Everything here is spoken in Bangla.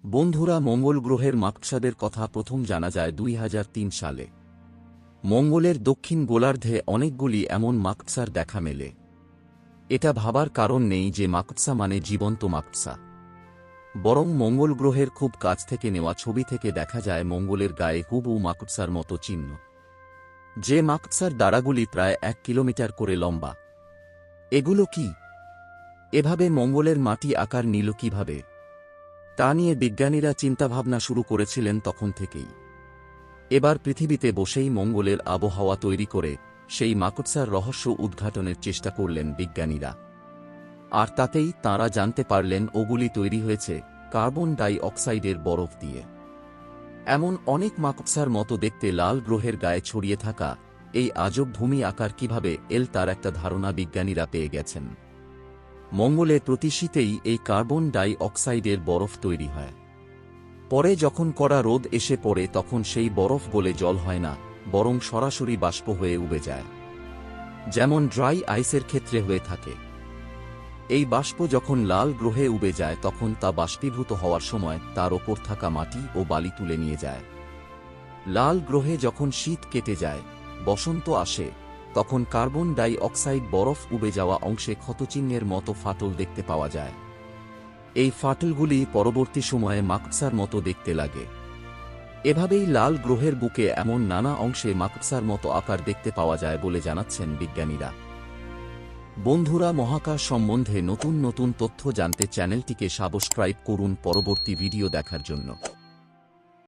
বন্ধুরা, মঙ্গল গ্রহের মাকড়সাদের কথা প্রথম জানা যায় 2003 সালে। মঙ্গলের দক্ষিণ গোলার্ধে অনেকগুলি এমন মাকড়সার দেখা মেলে। এটা ভাবার কারণ নেই যে মাকড়সা মানে জীবন্ত মাকড়সা, বরং মঙ্গল গ্রহের খুব কাছ থেকে নেওয়া ছবি থেকে দেখা যায় মঙ্গলের গায়ে হুবহু মাকড়সার মতো চিহ্ন, যে মাকড়সার দাঁড়াগুলি প্রায় 1 কিলোমিটার করে লম্বা। এগুলো কি? এভাবে মঙ্গলের মাটি আকার নিল কিভাবে, তা নিয়ে বিজ্ঞানীরা চিন্তাভাবনা শুরু করেছিলেন তখন থেকেই। এবার পৃথিবীতে বসেই মঙ্গলের আবহাওয়া তৈরি করে সেই মাকড়সার রহস্য উদ্ঘাটনের চেষ্টা করলেন বিজ্ঞানীরা। আর তাতেই তাঁরা জানতে পারলেন ওগুলি তৈরি হয়েছে কার্বন ডাই অক্সাইডের বরফ দিয়ে। এমন অনেক মাকড়সার মতো দেখতে লাল গ্রহের গায়ে ছড়িয়ে থাকা এই আজব ভূমি আকার কিভাবে এল, তার একটা ধারণা বিজ্ঞানীরা পেয়ে গেছেন। মঙ্গলে প্রতি শীতেই এই কার্বন ডাই অক্সাইডের বরফ তৈরি হয়। পরে যখন কড়া রোদ এসে পড়ে তখন সেই বরফ গলে জল হয় না, বরং সরাসরি বাষ্প হয়ে উবে যায়, যেমন ড্রাই আইসের ক্ষেত্রে হয়ে থাকে। এই বাষ্প যখন লাল গ্রহে উবে যায় তখন তা বাষ্পীভূত হওয়ার সময় তার ওপর থাকা মাটি ও বালি তুলে নিয়ে যায়। লাল গ্রহে যখন শীত কেটে যায়, বসন্ত আসে, তখন কার্বন ডাই অক্সাইড বরফ উবে যাওয়া অংশে ক্ষতচিহ্নের মতো ফাটল দেখতে পাওয়া যায়। এই ফাটলগুলি পরবর্তী সময়ে মাকড়সার মতো দেখতে লাগে। এভাবেই লাল গ্রহের বুকে এমন নানা অংশে মাকড়সার মতো আকার দেখতে পাওয়া যায় বলে জানাচ্ছেন বিজ্ঞানীরা। বন্ধুরা, মহাকাশ সম্বন্ধে নতুন নতুন তথ্য জানতে চ্যানেলটিকে সাবস্ক্রাইব করুন পরবর্তী ভিডিও দেখার জন্য।